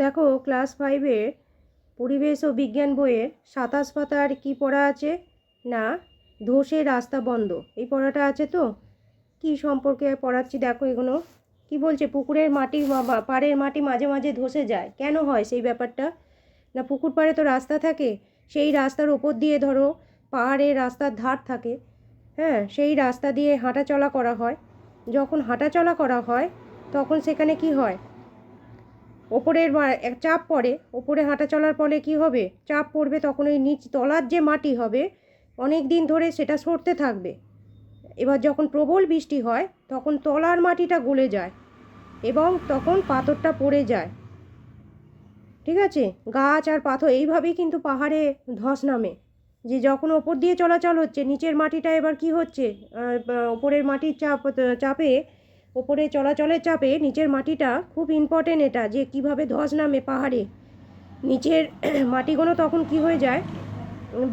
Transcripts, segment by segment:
দেখো ক্লাস 5-এর পরিবেশ ও বিজ্ঞান বইয়ের 27 পাতার কি পড়া আছে না, ধসে রাস্তা বন্ধ, এই পড়াটা আছে। তো কি সম্পর্কে পড়াচ্ছি দেখো। এগুলো কি বলছে, পুকুরের মাটি পাড়ের মাটি মাঝে মাঝে ধসে যায়, কেন হয় সেই ব্যাপারটা? না, পুকুর পাড়ে তো রাস্তা থাকে, সেই রাস্তার ওপর দিয়ে ধরো পাহাড়ের রাস্তার ধার থাকে, হ্যাঁ, সেই রাস্তা দিয়ে হাঁটা চলা করা হয়। যখন হাঁটা চলা করা হয় তখন সেখানে কি হয়, ওপরের এক চাপ পড়ে, ওপরে হাঁটা চলার ফলে কি হবে, চাপ পড়বে, তখন ওই নিচ তলার যে মাটি হবে অনেক দিন ধরে সেটা সরতে থাকবে। এবার যখন প্রবল বৃষ্টি হয় তখন তলার মাটিটা গলে যায় এবং তখন পাথরটা পড়ে যায়। ঠিক আছে, গাছ আর পাথর এইভাবেই কিন্তু পাহাড়ে ধস নামে, যে যখন ওপর দিয়ে চলাচল হচ্ছে নিচের মাটিটা এবার কি হচ্ছে, ওপরের মাটির চাপে ওপরে চলাচলের চাপে নিচের মাটিটা খুব ইম্পর্টেন্ট, এটা যে কিভাবে ধস নামে পাহাড়ে নিচের মাটিগুলো তখন কি হয়ে যায়,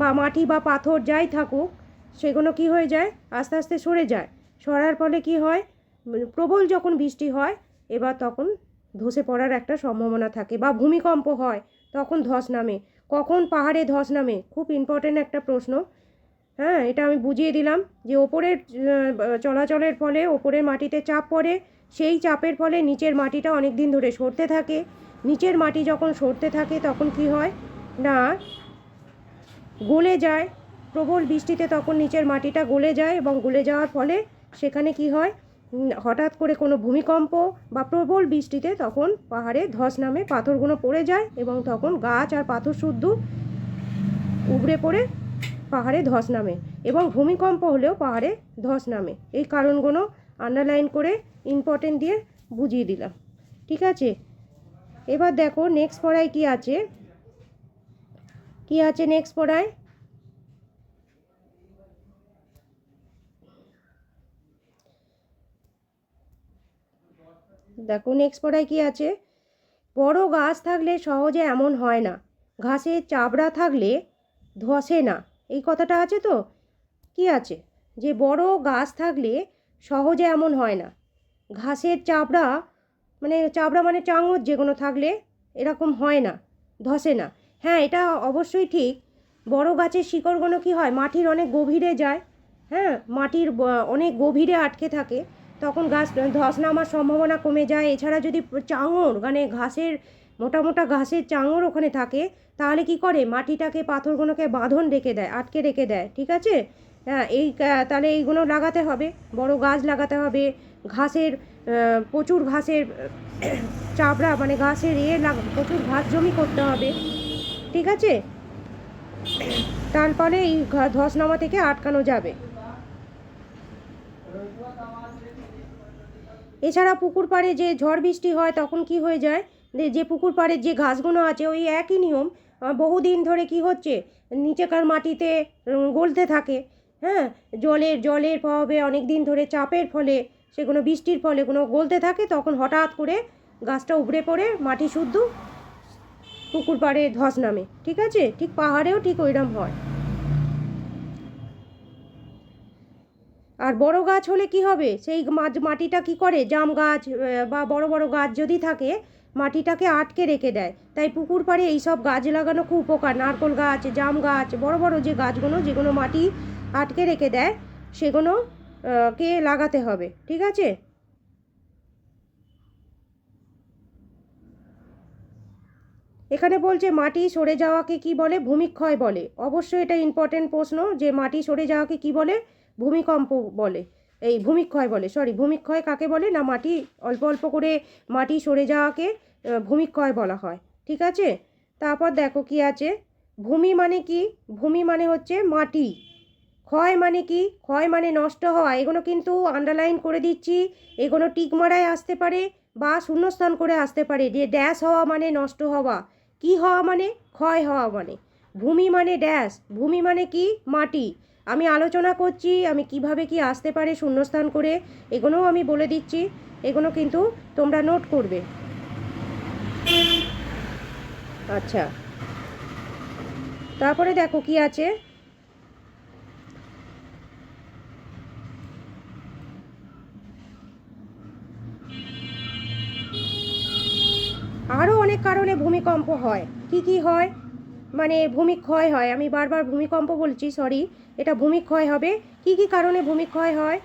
বা মাটি বা পাথর যাই থাকুক সেগুলো কি হয়ে যায়, আস্তে আস্তে সরে যায়। সরার ফলে কি হয়, প্রবল যখন বৃষ্টি হয় এবার তখন ধসে পড়ার একটা সম্ভাবনা থাকে, বা ভূমিকম্প হয় তখন ধস নামে। কখন পাহাড়ে ধস নামে, খুব ইম্পর্টেন্ট একটা প্রশ্ন। হ্যাঁ, এটা আমি বুঝিয়ে দিলাম যে ওপরের চলাচলের ফলে ওপরের মাটিতে চাপ পড়ে, সেই চাপের ফলে নিচের মাটিটা অনেক দিন ধরে সরতে থাকে। নিচের মাটি যখন সরতে থাকে তখন কি হয় না, গলে যায়। প্রবল বৃষ্টিতে তখন নিচের মাটিটা গলে যায় এবং গলে যাওয়ার ফলে সেখানে কি হয়, হঠাৎ করে কোনো ভূমিকম্প বা প্রবল বৃষ্টিতে তখন পাহাড়ে ধস নামে, পাথরগুলো পড়ে যায় এবং তখন গাছ আর পাথর শুদ্ধ উবড়ে পড়ে পাহাড়ে ধস নামে, এবং ভূমিকম্প হলেও পাহাড়ে ধস নামে। এই কারণগুলো আন্ডারলাইন করে ইম্পর্টেন্ট দিয়ে বুঝিয়ে দিলাম। ঠিক আছে, এবার দেখো নেক্সট পড়ায় কি আছে, নেক্সট পড়ায়। দেখো নেক্সট পড়ায় কি আছে, বড় গাছ থাকলে সহজে এমন হয় না, ঘাসের চাবড়া থাকলে ধসে না, এই কথাটা আছে। তো কি আছে, যে বড় গাছ থাকলে সহজে এমন হয় না, ঘাসের চাবড়া মানে চাঙর যেগুলো থাকলে এরকম হয় না, ধসে না। হ্যাঁ, এটা অবশ্যই ঠিক। বড় গাছের শিকড়গুলো কি হয়, মাটির অনেক গভীরে যায়, হ্যাঁ, মাটির অনেক গভীরে আটকে থাকে, তখন গাছ ধস নামার সম্ভাবনা কমে যায়। এছাড়া যদি চাঙর মানে ঘাসের মোটা মোটা ঘাসের চাঙর ওখানে থাকে, তাহলে কি করে, মাটিটাকে পাথরগুলোকে বাঁধন রেখে দেয়, আটকে রেখে দেয়। ঠিক আছে, হ্যাঁ, তাহলে এইগুলো লাগাতে হবে, বড় গাছ লাগাতে হবে, ঘাসের প্রচুর ঘাসের চাবড়া মানে ঘাসের প্রচুর ঘাস জমি করতে হবে। ঠিক আছে, তার ফলে এই ধস নামা থেকে আটকানো যাবে। এছাড়া পুকুর পাড়ে যে ঝড় বৃষ্টি হয় তখন কি হয়ে যায়, যে পুকুর পাড়ের যে ঘাসগুলো আছে ওই একই নিয়ম, বহুদিন ধরে কি হচ্ছে, নিচেকার মাটিতে গলতে থাকে। হ্যাঁ, জলের প্রভাবে অনেক দিন ধরে চাপের ফলে সেগুলো বৃষ্টির ফলে কোনো গলতে থাকে, তখন হঠাৎ করে গাছটা উপড়ে পড়ে মাটি শুদ্ধ পুকুর পাড়ে ধস নামে। ঠিক আছে, ঠিক পাহাড়েও ঠিক ওইরকম হয়। আর বড় গাছ হলে কি হবে, সেই মাটিটা কি করে, জাম গাছ বা বড় বড় গাছ যদি থাকে মাটিটাকে আটকে রেখে দেয়। তাই পুকুর পাড়ে এইসব গাছ লাগানো খুব উপকার, নারকেল গাছ, জাম গাছ, বড় বড় যে গাছগুলো যেগুলো মাটি আটকে রেখে দেয় সেগুলো কে লাগাতে হবে। ঠিক আছে, এখানে বলছে মাটি সরে যাওয়াকে কি বলে, ভূমিক্ষয় বলে। অবশ্যই এটা ইম্পর্টেন্ট প্রশ্ন, যে মাটি সরে যাওয়াকে কি বলে, ভূমিকম্প বলে, এই ভূমিক্ষয় বলে। সরি, ভূমিক্ষয় কাকে বলে না, মাটি অল্প অল্প করে মাটি সরে যাওয়াকে ভূমিক্ষয় বলা হয়। ঠিক আছে, তারপর দেখো কি আছে, ভূমি মানে কি, ভূমি মানে হচ্ছে মাটি, ক্ষয় মানে কি, ক্ষয় মানে নষ্ট হওয়া। এগুলো কিন্তু আন্ডারলাইন করে দিচ্ছি, এগুলো টিক মারায় আসতে পারে বা শূন্যস্থান করে আসতে পারে, যে ড্যাশ হওয়া মানে নষ্ট হওয়া, কি হওয়া মানে ক্ষয় হওয়া। মানে ভূমি মানে ড্যাশ, ভূমি মানে কি, মাটি। আমি আলোচনা করছি আমি কিভাবে কি আসতে পারে শূন্যস্থান করে, এগুলোও আমি বলে দিচ্ছি, এগুলো কিন্তু তোমরা নোট করবে। আচ্ছা, তারপরে দেখো কি আছে, আরও অনেক অনেক কারণে ভূমিকম্প হয়। কি হয়? মানে ভূমিক্ষয় হয়, আমি বারবার ভূমিকম্প বলছি, সরি, এটা ভূমিক্ষয় হবে। কি কারণে ভূমিক্ষয় হয়?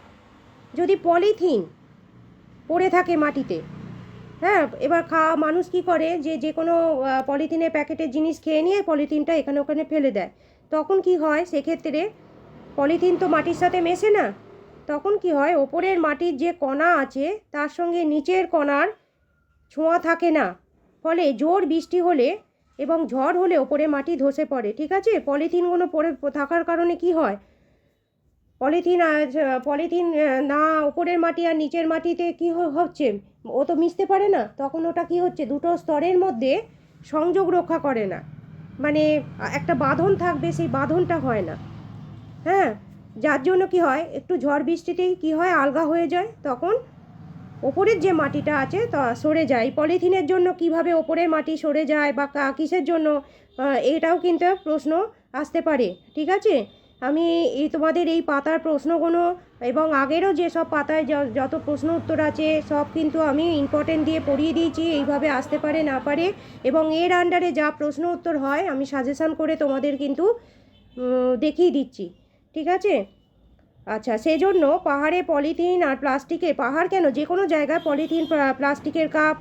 যদি পলিথিন পড়ে থাকে মাটিতে, হ্যাঁ, এবার মানুষ কি করে, যে কোনো পলিথিনের প্যাকেটের জিনিস খেয়ে নিয়ে পলিথিনটা এখানে ওখানে ফেলে দেয়। তখন কি হয়, সেক্ষেত্রে পলিথিন তো মাটির সাথে মেশে না। তখন কি হয়, ওপরের মাটির যে কণা আছে তার সঙ্গে নিচের কণার ছোঁয়া থাকে না। ফলে জোর বৃষ্টি হলে এবং ঝড় হলে ওপরে মাটি ধসে পড়ে। ঠিক আছে, পলিথিনগুলো পড়ে থাকার কারণে কি হয়, পলিথিন না ওপরের মাটি আর নিচের মাটিতে কি হচ্ছে, ও তো মিশতে পারে না। তখন ওটা কি হচ্ছে, দুটো স্তরের মধ্যে সংযোগ রক্ষা করে না, মানে একটা বাঁধন থাকবে, সেই বাঁধনটা হয় না। হ্যাঁ, যার জন্য কি হয়, একটু ঝড় বৃষ্টিতেই কি হয়, আলগা হয়ে যায়। তখন ওপরের যে মাটিটা আছে তা সরে যায়। পলিথিনের জন্য কিভাবে ওপরের মাটি সরে যায় বা কিসের জন্য, এটাও কিন্তু প্রশ্ন আসতে পারে। ঠিক আছে, আমি তোমাদের এই পাতার প্রশ্নগুলো এবং আগেরও যেসব পাতায় যত প্রশ্ন উত্তর আছে সব কিন্তু আমি ইম্পর্টেন্ট দিয়ে পড়িয়ে দিয়েছি, এইভাবে আসতে পারে না পারে। এবং এর আন্ডারে যা প্রশ্ন উত্তর হয় আমি সাজেশান করে তোমাদের কিন্তু দেখিয়ে দিচ্ছি। ঠিক আছে, আচ্ছা, সেই জন্য পাহাড়ে পলিথিন আর প্লাস্টিকে, পাহাড় কেন, যে কোনো জায়গায় পলিথিন, প্লাস্টিকের কাপ,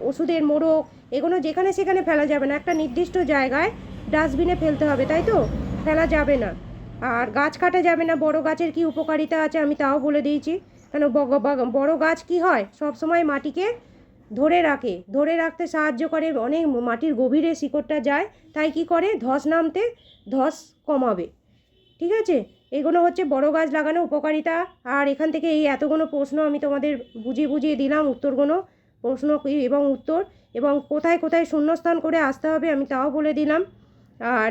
ওষুধের মোড়ক, এগুলো যেখানে সেখানে ফেলা যাবে না। একটা নির্দিষ্ট জায়গায় ডাস্টবিনে ফেলতে হবে, তাই তো, ফেলা যাবে না। আর গাছ কাটা যাবে না। বড় গাছের কি উপকারিতা আছে আমি তাও বলে দিয়েছি। কেন, বড় গাছ কি হয়, সব সময় মাটিকে ধরে রাখতে সাহায্য করে। অনেক মাটির গভীরে শিকড়টা যায়, তাই কি করে, ধস কমাবে। ঠিক আছে, এগুলো হচ্ছে বড় গাছ লাগানো উপকারিতা। আর এখান থেকে এই এতগুলো প্রশ্ন আমি তোমাদের বুঝিয়ে দিলাম, উত্তরগুলো, প্রশ্ন এবং উত্তর, এবং কোথায় কোথায় শূন্যস্থান করে আসতে হবে আমি তাও বলে দিলাম। আর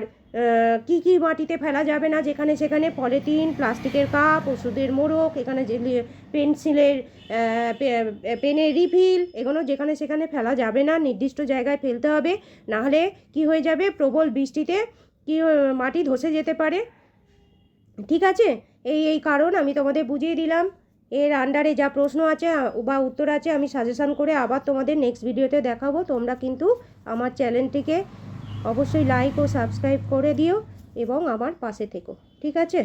কি মাটিতে ফেলা যাবে না, যেখানে সেখানে পলিথিন, প্লাস্টিকের কাপ, ওষুধের মোড়ক, এখানে যে পেনের রিফিল, এগুলো যেখানে সেখানে ফেলা যাবে না, নির্দিষ্ট জায়গায় ফেলতে হবে। নাহলে কি হয়ে যাবে, প্রবল বৃষ্টিতে মাটি ধসে যেতে পারে। ঠিক আছে, এই কারণ আমি তোমাদের বুঝিয়ে দিলাম। এর আন্ডারে যা প্রশ্ন আছে বা উত্তর আছে আমি সাজেশান করে আবার তোমাদের নেক্সট ভিডিওতে দেখাবো। তোমরা কিন্তু আমার চ্যানেলটিকে অবশ্যই লাইক ও সাবস্ক্রাইব করে দিও এবং আমার পাশে থেকো। ঠিক আছে।